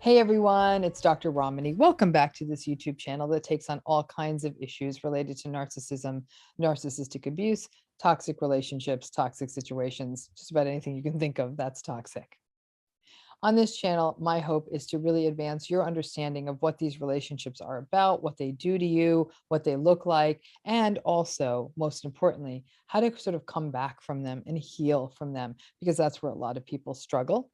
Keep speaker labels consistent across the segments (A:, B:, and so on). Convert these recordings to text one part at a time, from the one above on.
A: Hey everyone, it's Dr. Ramani. Welcome back to this YouTube channel that takes on all kinds of issues related to narcissism, narcissistic abuse, toxic relationships, toxic situations, just about anything you can think of that's toxic. On this channel, my hope is to really advance your understanding of what these relationships are about, what they do to you, what they look like, and also, most importantly, how to sort of come back from them and heal from them, because that's where a lot of people struggle.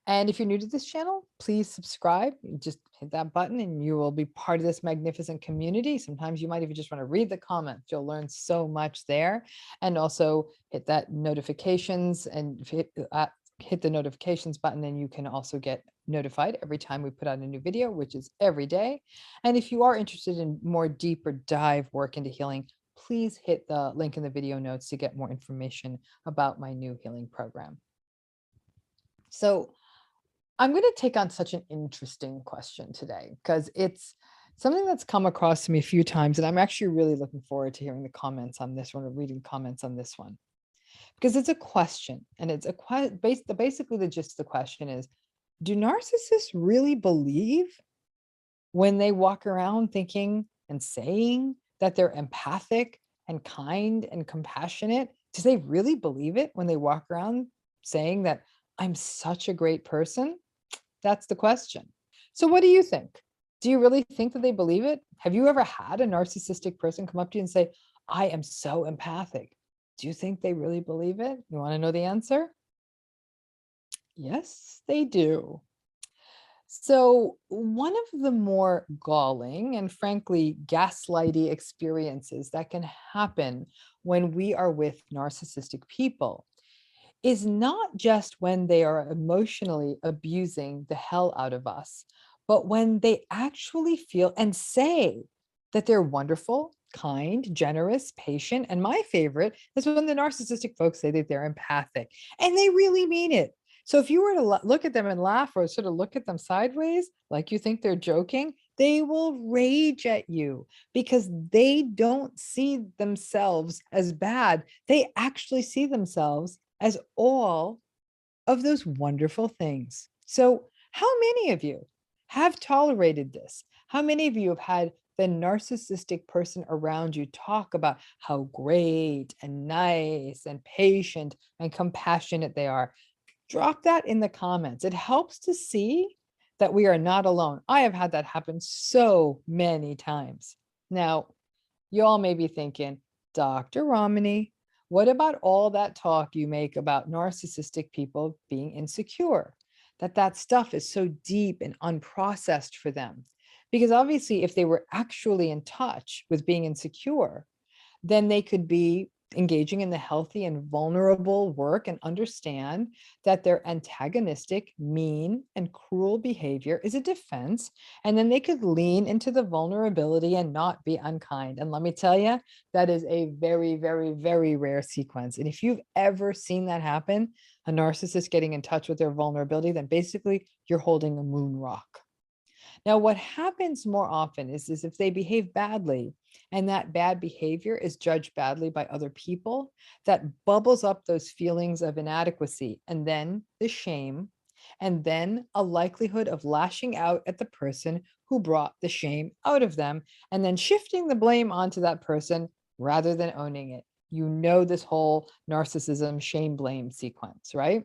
A: And if you're new to this channel, please subscribe. You just hit that button and you will be part of this magnificent community. Sometimes you might even just want to read the comments. You'll learn so much there. And also hit that notifications and hit the notifications button, and you can also get notified every time we put out a new video, which is every day. And if you are interested in more deeper dive work into healing, please hit the link in the video notes to get more information about my new healing program. So I'm going to take on such an interesting question today because it's something that's come across to me a few times, and I'm actually really looking forward to hearing the comments on this one or reading comments on this one, because it's a question, and it's basically the gist of the question is, do narcissists really believe when they walk around thinking and saying that they're empathic and kind and compassionate? Do they really believe it when they walk around saying that I'm such a great person? That's the question. So what do you think? Do you really think that they believe it? Have you ever had a narcissistic person come up to you and say, I am so empathic? Do you think they really believe it? You want to know the answer? Yes, they do. So one of the more galling and frankly gaslighty experiences that can happen when we are with narcissistic people is not just when they are emotionally abusing the hell out of us, but when they actually feel and say that they're wonderful, kind, generous, patient. And my favorite is when the narcissistic folks say that they're empathic, and they really mean it. So if you were to look at them and laugh, or sort of look at them sideways, like you think they're joking, they will rage at you because they don't see themselves as bad. They actually see themselves as all of those wonderful things. So how many of you have tolerated this? How many of you have had the narcissistic person around you talk about how great and nice and patient and compassionate they are? Drop that in the comments. It helps to see that we are not alone. I have had that happen so many times. Now, you all may be thinking, Dr. Ramani, what about all that talk you make about narcissistic people being insecure? That stuff is so deep and unprocessed for them. Because obviously, if they were actually in touch with being insecure, then they could be engaging in the healthy and vulnerable work and understand that their antagonistic, mean, and cruel behavior is a defense. And then they could lean into the vulnerability and not be unkind. And let me tell you, that is a very, very, very rare sequence. And if you've ever seen that happen, a narcissist getting in touch with their vulnerability, then basically you're holding a moon rock. Now, what happens more often is if they behave badly and that bad behavior is judged badly by other people, that bubbles up those feelings of inadequacy, and then the shame, and then a likelihood of lashing out at the person who brought the shame out of them, and then shifting the blame onto that person rather than owning it. You know this whole narcissism shame blame sequence, right?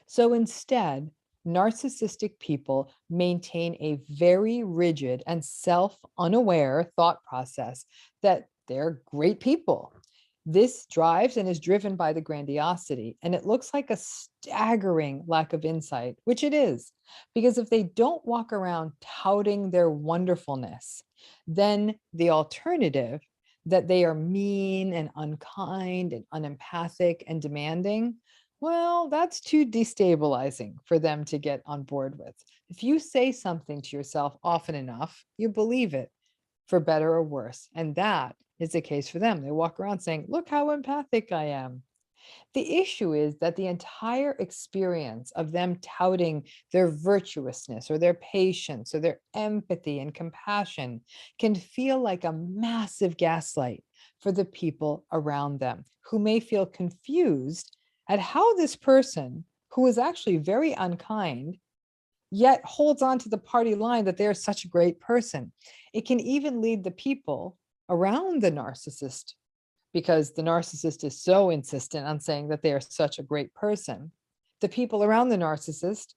A: So instead, narcissistic people maintain a very rigid and self-unaware thought process that they're great people. This drives and is driven by the grandiosity, and it looks like a staggering lack of insight, which it is, because if they don't walk around touting their wonderfulness, then the alternative, that they are mean and unkind and unempathic and demanding, well, that's too destabilizing for them to get on board with. If you say something to yourself often enough, you believe it, for better or worse. And that is the case for them. They walk around saying, look how empathic I am. The issue is that the entire experience of them touting their virtuousness or their patience or their empathy and compassion can feel like a massive gaslight for the people around them, who may feel confused at how this person, who is actually very unkind, yet holds on to the party line that they're such a great person. It can even lead the people around the narcissist, because the narcissist is so insistent on saying that they are such a great person. The people around the narcissist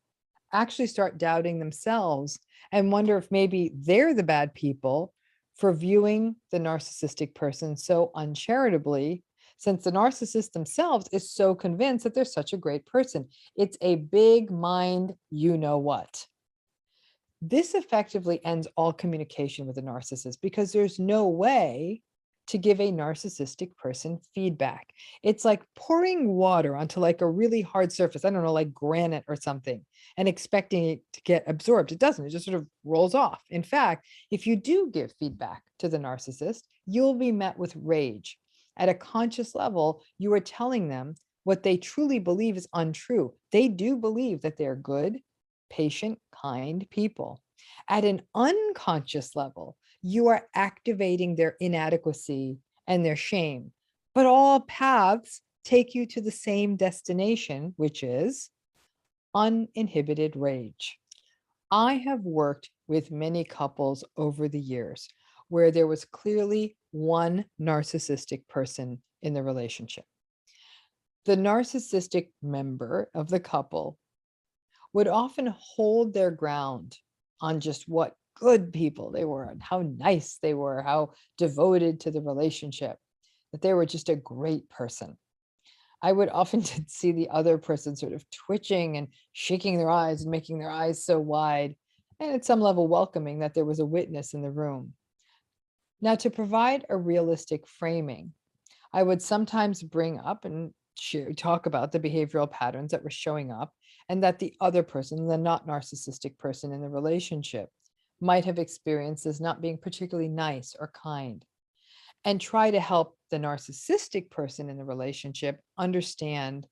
A: actually start doubting themselves and wonder if maybe they're the bad people for viewing the narcissistic person so uncharitably, since the narcissist themselves is so convinced that they're such a great person. It's a big mind, you know what. This effectively ends all communication with a narcissist, because there's no way to give a narcissistic person feedback. It's like pouring water onto like a really hard surface, I don't know, like granite or something, and expecting it to get absorbed. It doesn't, it just sort of rolls off. In fact, if you do give feedback to the narcissist, you'll be met with rage. At a conscious level, you are telling them what they truly believe is untrue. They do believe that they're good, patient, kind people. At an unconscious level, you are activating their inadequacy and their shame. But all paths take you to the same destination, which is uninhibited rage. I have worked with many couples over the years where there was clearly one narcissistic person in the relationship. The narcissistic member of the couple would often hold their ground on just what good people they were and how nice they were, how devoted to the relationship, that they were just a great person. I would often see the other person sort of twitching and shaking their eyes and making their eyes so wide, and at some level welcoming that there was a witness in the room. Now, to provide a realistic framing, I would sometimes bring up and talk about the behavioral patterns that were showing up, and that the other person, the not narcissistic person in the relationship, might have experienced as not being particularly nice or kind, and try to help the narcissistic person in the relationship understand,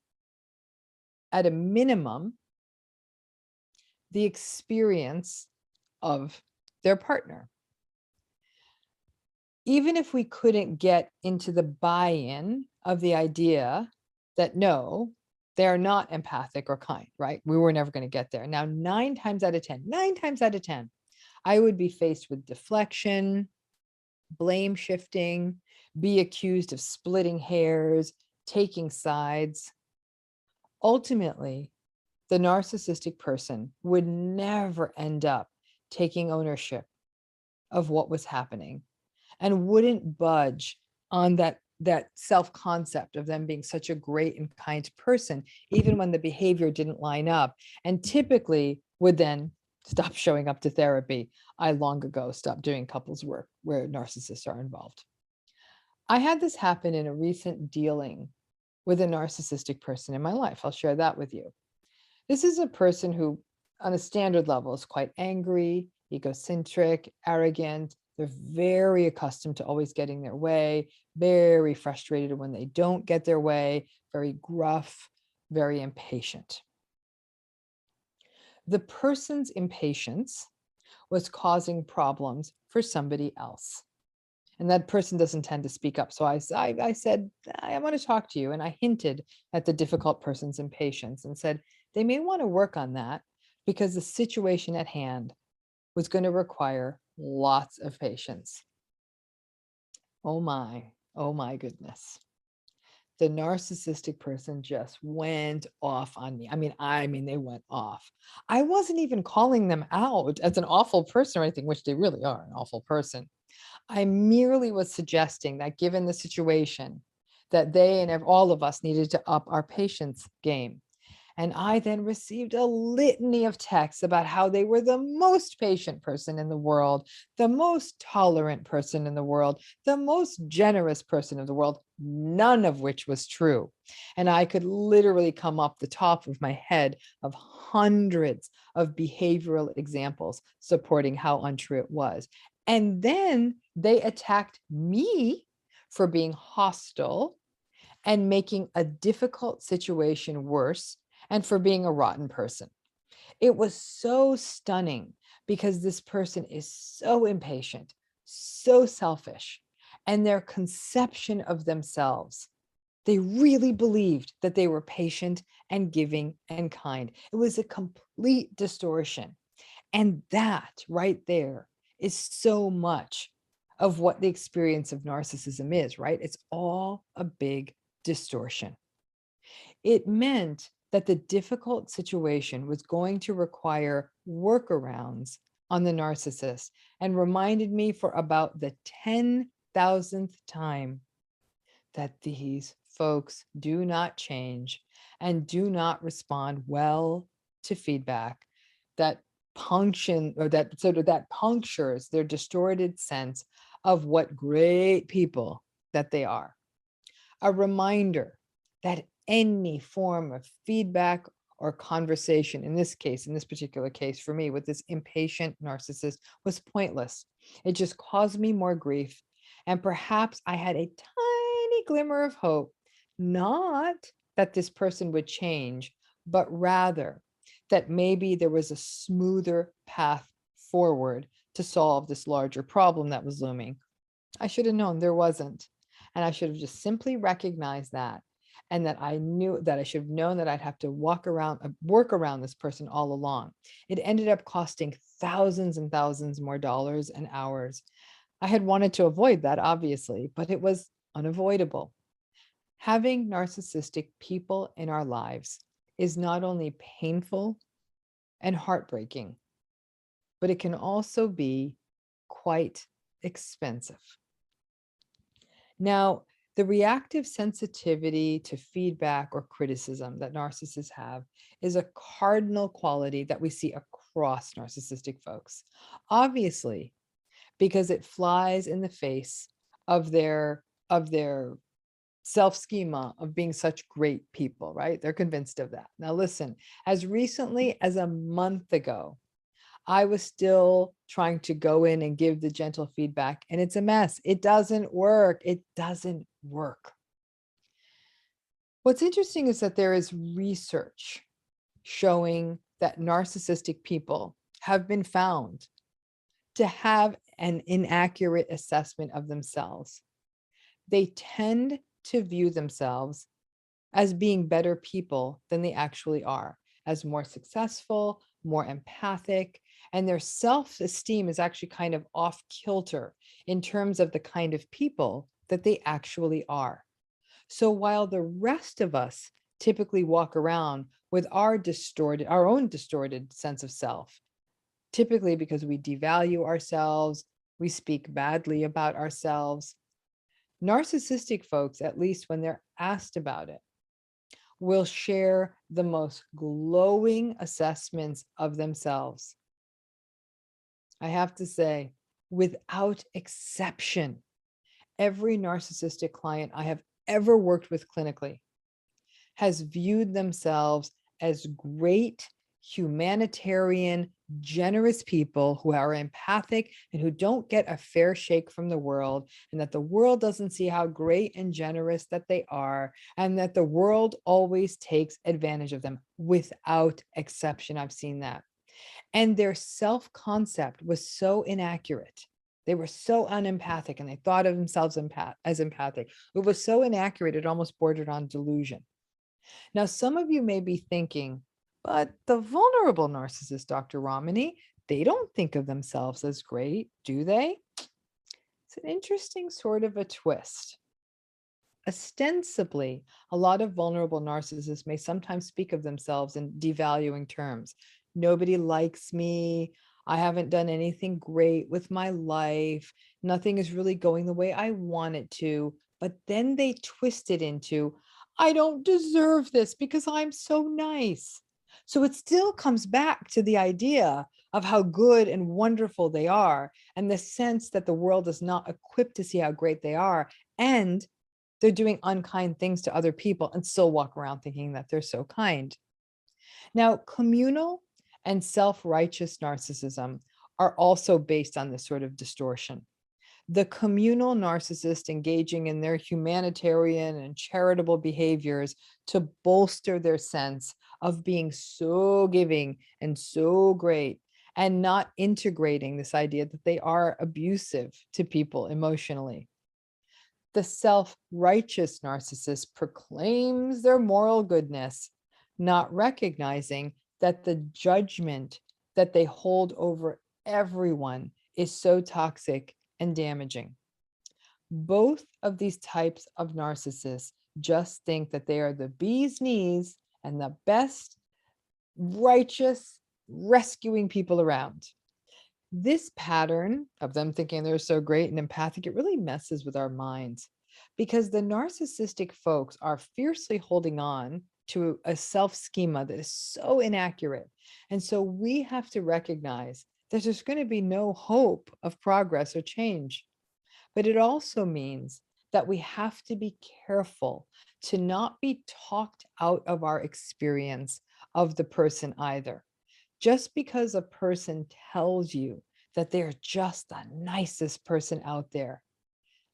A: at a minimum, the experience of their partner. Even if we couldn't get into the buy-in of the idea that no, they're not empathic or kind, right? We were never going to get there. Now, 9 times out of 10, I would be faced with deflection, blame shifting, be accused of splitting hairs, taking sides. Ultimately, the narcissistic person would never end up taking ownership of what was happening, and wouldn't budge on that self-concept of them being such a great and kind person, even when the behavior didn't line up, and typically would then stop showing up to therapy. I long ago stopped doing couples work where narcissists are involved. I had this happen in a recent dealing with a narcissistic person in my life. I'll share that with you. This is a person who, on a standard level, is quite angry, egocentric, arrogant. They're very accustomed to always getting their way, very frustrated when they don't get their way, very gruff, very impatient. The person's impatience was causing problems for somebody else. And that person doesn't tend to speak up. So I said, I want to talk to you. And I hinted at the difficult person's impatience and said, they may want to work on that, because the situation at hand was going to require lots of patience. Oh my goodness. The narcissistic person just went off on me. I mean, they went off. I wasn't even calling them out as an awful person or anything, which they really are an awful person. I merely was suggesting that given the situation, that they and all of us needed to up our patience game. And I then received a litany of texts about how they were the most patient person in the world, the most tolerant person in the world, the most generous person in the world, none of which was true. And I could literally come up the top of my head of hundreds of behavioral examples supporting how untrue it was. And then they attacked me for being hostile and making a difficult situation worse, and for being a rotten person. It was so stunning, because this person is so impatient, so selfish, and their conception of themselves They really believed that they were patient and giving and kind. It was a complete distortion. And that right there is so much of what the experience of narcissism is, right? It's all a big distortion. It meant that the difficult situation was going to require workarounds on the narcissist, and reminded me for about the 10,000th time that these folks do not change and do not respond well to feedback that that punctures their distorted sense of what great people that they are. A reminder that any form of feedback or conversation, in this case, in this particular case for me with this impatient narcissist, was pointless. It just caused me more grief. And perhaps I had a tiny glimmer of hope, not that this person would change, but rather that maybe there was a smoother path forward to solve this larger problem that was looming. I should have known there wasn't. And I should have just simply recognized that. And that I knew that I should have known that I'd have to work around this person all along. It ended up costing thousands and thousands more dollars and hours. I had wanted to avoid that, obviously, but it was unavoidable. Having narcissistic people in our lives is not only painful and heartbreaking, but it can also be quite expensive. Now, the reactive sensitivity to feedback or criticism that narcissists have is a cardinal quality that we see across narcissistic folks. Obviously, because it flies in the face of their self-schema of being such great people, right? They're convinced of that. Now listen, as recently as a month ago, I was still trying to go in and give the gentle feedback, and it's a mess. It doesn't work. It doesn't work. What's interesting is that there is research showing that narcissistic people have been found to have an inaccurate assessment of themselves. They tend to view themselves as being better people than they actually are, as more successful, more empathic, and their self-esteem is actually kind of off kilter in terms of the kind of people that they actually are. So while the rest of us typically walk around with our own distorted sense of self, typically because we devalue ourselves, we speak badly about ourselves, narcissistic folks, at least when they're asked about it, will share the most glowing assessments of themselves. I have to say, without exception, every narcissistic client I have ever worked with clinically has viewed themselves as great, humanitarian, generous people who are empathic and who don't get a fair shake from the world, and that the world doesn't see how great and generous that they are, and that the world always takes advantage of them. Without exception, I've seen that. And their self-concept was so inaccurate. They were so unempathic, and they thought of themselves as empathic. It was so inaccurate, it almost bordered on delusion. Now, some of you may be thinking, but the vulnerable narcissist, Dr. Ramani, they don't think of themselves as great, do they? It's an interesting sort of a twist. Ostensibly, a lot of vulnerable narcissists may sometimes speak of themselves in devaluing terms. Nobody likes me. I haven't done anything great with my life. Nothing is really going the way I want it to. But then they twist it into, I don't deserve this because I'm so nice. So it still comes back to the idea of how good and wonderful they are, and the sense that the world is not equipped to see how great they are, and they're doing unkind things to other people and still walk around thinking that they're so kind. Now, communal and self-righteous narcissism are also based on this sort of distortion. The communal narcissist engaging in their humanitarian and charitable behaviors to bolster their sense of being so giving and so great, and not integrating this idea that they are abusive to people emotionally. The self-righteous narcissist proclaims their moral goodness, not recognizing that the judgment that they hold over everyone is so toxic and damaging. Both of these types of narcissists just think that they are the bee's knees and the best righteous rescuing people around. This pattern of them thinking they're so great and empathic, it really messes with our minds because the narcissistic folks are fiercely holding on to a self schema that is so inaccurate. And so we have to recognize that there's going to be no hope of progress or change. But it also means that we have to be careful to not be talked out of our experience of the person either. Just because a person tells you that they're just the nicest person out there,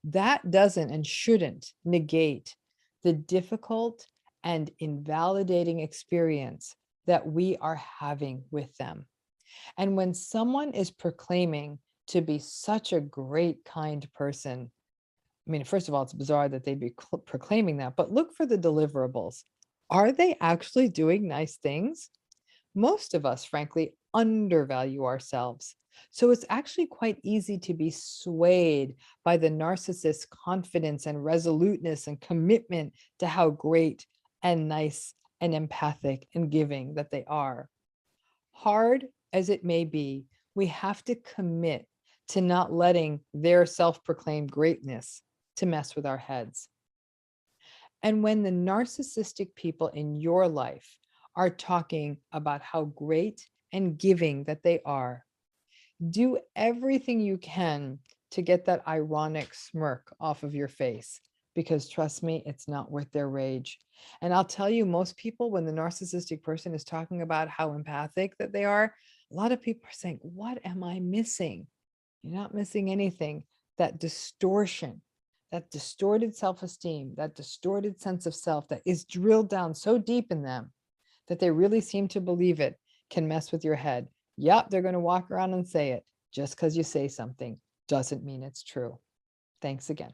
A: that doesn't and shouldn't negate the difficult and invalidating experience that we are having with them. And when someone is proclaiming to be such a great, kind person, I mean, first of all, it's bizarre that they'd be proclaiming that, but look for the deliverables. Are they actually doing nice things? Most of us, frankly, undervalue ourselves. So it's actually quite easy to be swayed by the narcissist's confidence and resoluteness and commitment to how great and nice and empathic and giving that they are. Hard as it may be, we have to commit to not letting their self-proclaimed greatness to mess with our heads. And when the narcissistic people in your life are talking about how great and giving that they are, do everything you can to get that ironic smirk off of your face, because trust me, it's not worth their rage. And I'll tell you, most people, when the narcissistic person is talking about how empathic that they are, a lot of people are saying, what am I missing? You're not missing anything. That distortion, that distorted self-esteem, that distorted sense of self that is drilled down so deep in them that they really seem to believe it, can mess with your head. Yep, they're going to walk around and say it. Just because you say something doesn't mean it's true. Thanks again.